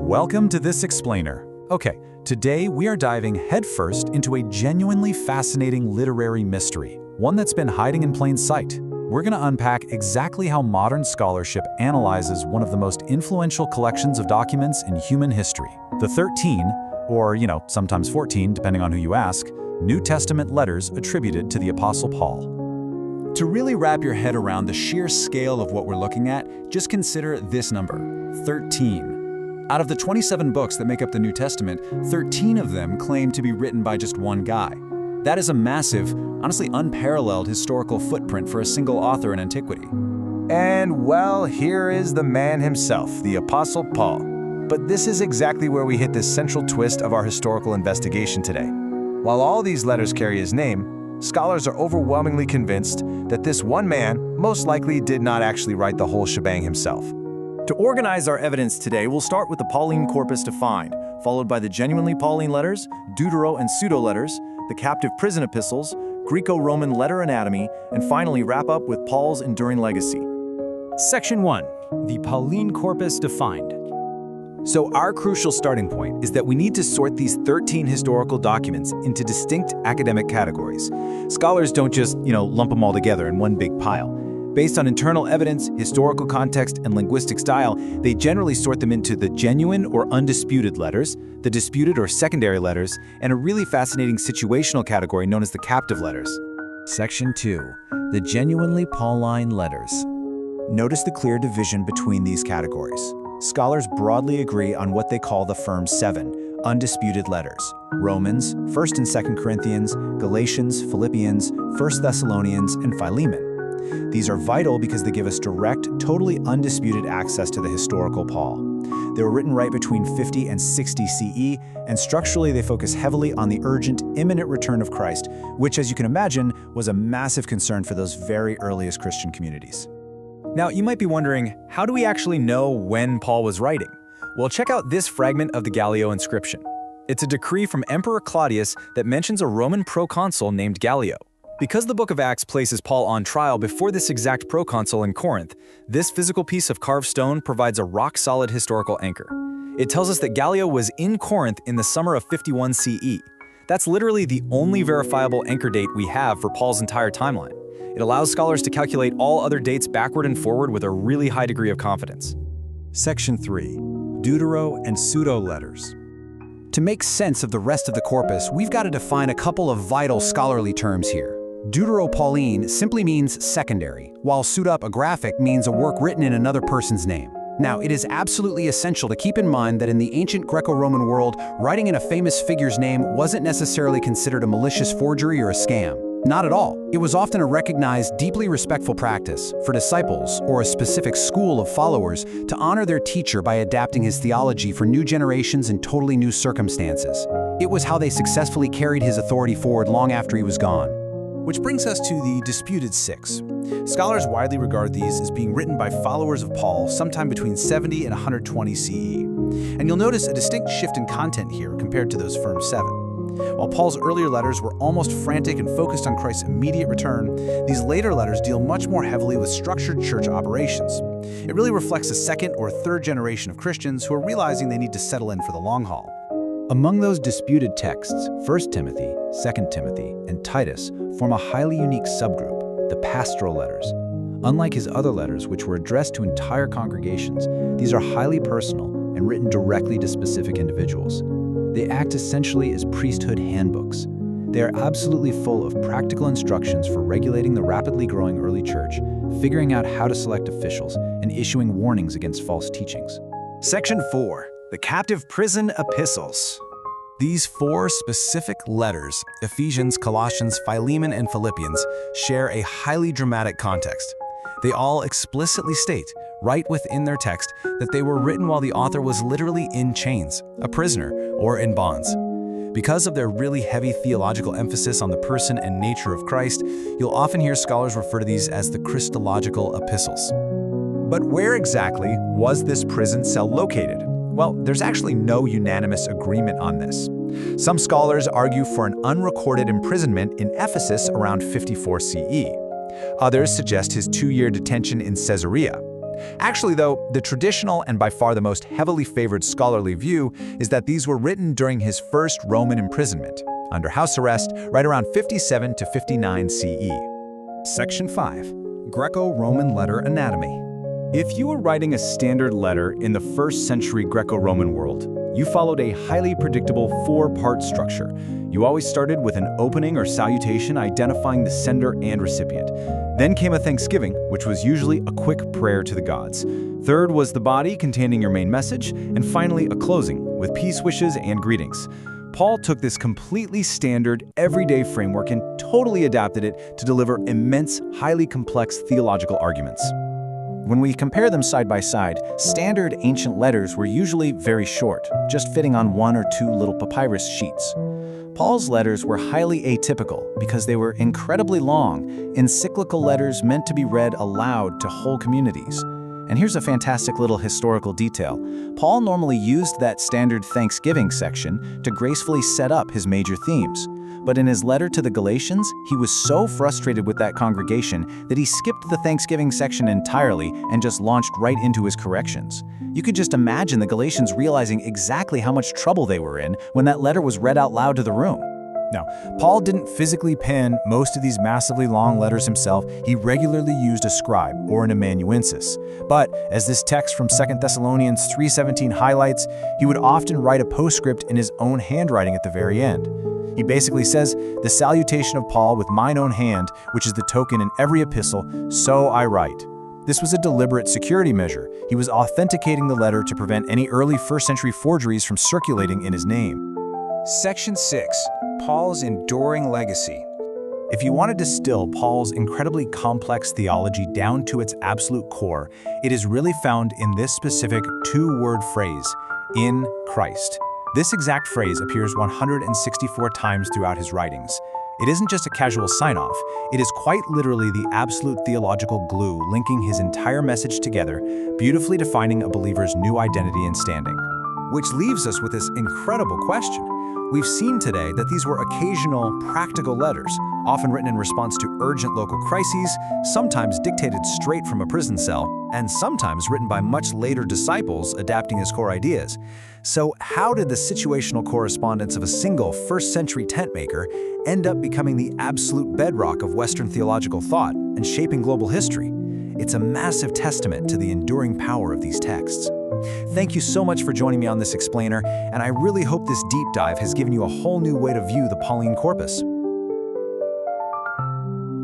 Welcome to this explainer. Okay, today we are diving headfirst into a genuinely fascinating literary mystery, one that's been hiding in plain sight. We're going to unpack exactly how modern scholarship analyzes one of the most influential collections of documents in human history, the 13, or sometimes 14, depending on who you ask, New Testament letters attributed to the Apostle Paul. To really wrap your head around the sheer scale of what we're looking at, just consider this number, 13. Out of the 27 books that make up the New Testament, 13 of them claim to be written by just one guy. That is a massive, honestly unparalleled historical footprint for a single author in antiquity. And well, here is the man himself, the Apostle Paul. But this is exactly where we hit this central twist of our historical investigation today. While all these letters carry his name, scholars are overwhelmingly convinced that this one man most likely did not actually write the whole shebang himself. To organize our evidence today, we'll start with the Pauline corpus defined, followed by the genuinely Pauline letters, Deutero and pseudo-letters, the captive prison epistles, Greco-Roman letter anatomy, and finally wrap up with Paul's enduring legacy. Section 1. The Pauline corpus defined. So our crucial starting point is that we need to sort these 13 historical documents into distinct academic categories. Scholars don't just, lump them all together in one big pile. Based on internal evidence, historical context, and linguistic style, they generally sort them into the genuine or undisputed letters, the disputed or secondary letters, and a really fascinating situational category known as the captive letters. Section 2. The genuinely Pauline letters. Notice the clear division between these categories. Scholars broadly agree on what they call the firm 7 undisputed letters: Romans, 1st and 2nd Corinthians, Galatians, Philippians, 1st Thessalonians, and Philemon. These are vital because they give us direct, totally undisputed access to the historical Paul. They were written right between 50 and 60 CE, and structurally they focus heavily on the urgent, imminent return of Christ, which, as you can imagine, was a massive concern for those very earliest Christian communities. Now, you might be wondering, how do we actually know when Paul was writing? Well, check out this fragment of the Gallio inscription. It's a decree from Emperor Claudius that mentions a Roman proconsul named Gallio. Because the book of Acts places Paul on trial before this exact proconsul in Corinth, this physical piece of carved stone provides a rock-solid historical anchor. It tells us that Gallio was in Corinth in the summer of 51 CE. That's literally the only verifiable anchor date we have for Paul's entire timeline. It allows scholars to calculate all other dates backward and forward with a really high degree of confidence. Section 3. Deutero and pseudo-letters. To make sense of the rest of the corpus, we've got to define a couple of vital scholarly terms here. Deutero-Pauline simply means secondary, while pseudepigraphic means a work written in another person's name. Now, it is absolutely essential to keep in mind that in the ancient Greco-Roman world, writing in a famous figure's name wasn't necessarily considered a malicious forgery or a scam. Not at all. It was often a recognized, deeply respectful practice for disciples or a specific school of followers to honor their teacher by adapting his theology for new generations and totally new circumstances. It was how they successfully carried his authority forward long after he was gone. Which brings us to the disputed 6. Scholars widely regard these as being written by followers of Paul sometime between 70 and 120 CE. And you'll notice a distinct shift in content here compared to those firm 7. While Paul's earlier letters were almost frantic and focused on Christ's immediate return, these later letters deal much more heavily with structured church operations. It really reflects a second or third generation of Christians who are realizing they need to settle in for the long haul. Among those disputed texts, 1 Timothy, 2 Timothy, and Titus form a highly unique subgroup, the pastoral letters. Unlike his other letters, which were addressed to entire congregations, these are highly personal and written directly to specific individuals. They act essentially as priesthood handbooks. They are absolutely full of practical instructions for regulating the rapidly growing early church, figuring out how to select officials, and issuing warnings against false teachings. Section 4. The captive prison epistles. These 4 specific letters, Ephesians, Colossians, Philemon, and Philippians, share a highly dramatic context. They all explicitly state, right within their text, that they were written while the author was literally in chains, a prisoner, or in bonds. Because of their really heavy theological emphasis on the person and nature of Christ, you'll often hear scholars refer to these as the Christological epistles. But where exactly was this prison cell located? Well, there's actually no unanimous agreement on this. Some scholars argue for an unrecorded imprisonment in Ephesus around 54 CE. Others suggest his 2-year detention in Caesarea. Actually, though, the traditional and by far the most heavily favored scholarly view is that these were written during his first Roman imprisonment, under house arrest, right around 57 to 59 CE. Section 5. Greco-Roman Letter Anatomy. If you were writing a standard letter in the first century Greco-Roman world, you followed a highly predictable four-part structure. You always started with an opening or salutation identifying the sender and recipient. Then came a thanksgiving, which was usually a quick prayer to the gods. Third was the body containing your main message, and finally a closing with peace wishes and greetings. Paul took this completely standard, everyday framework and totally adapted it to deliver immense, highly complex theological arguments. When we compare them side by side, standard ancient letters were usually very short, just fitting on one or two little papyrus sheets. Paul's letters were highly atypical because they were incredibly long, encyclical letters meant to be read aloud to whole communities. And here's a fantastic little historical detail. Paul normally used that standard Thanksgiving section to gracefully set up his major themes. But in his letter to the Galatians, he was so frustrated with that congregation that he skipped the Thanksgiving section entirely and just launched right into his corrections. You could just imagine the Galatians realizing exactly how much trouble they were in when that letter was read out loud to the room. Now, Paul didn't physically pen most of these massively long letters himself. He regularly used a scribe or an amanuensis. But as this text from 2 Thessalonians 3:17 highlights, he would often write a postscript in his own handwriting at the very end. He basically says, "The salutation of Paul with mine own hand, which is the token in every epistle, so I write." This was a deliberate security measure. He was authenticating the letter to prevent any early first-century forgeries from circulating in his name. Section 6. Paul's enduring legacy. If you want to distill Paul's incredibly complex theology down to its absolute core, it is really found in this specific two-word phrase, "in Christ." This exact phrase appears 164 times throughout his writings. It isn't just a casual sign-off, it is quite literally the absolute theological glue linking his entire message together, beautifully defining a believer's new identity and standing. Which leaves us with this incredible question. We've seen today that these were occasional, practical letters, often written in response to urgent local crises, sometimes dictated straight from a prison cell, and sometimes written by much later disciples adapting his core ideas. So how did the situational correspondence of a single first-century tentmaker end up becoming the absolute bedrock of Western theological thought and shaping global history? It's a massive testament to the enduring power of these texts. Thank you so much for joining me on this explainer, and I really hope this deep dive has given you a whole new way to view the Pauline corpus.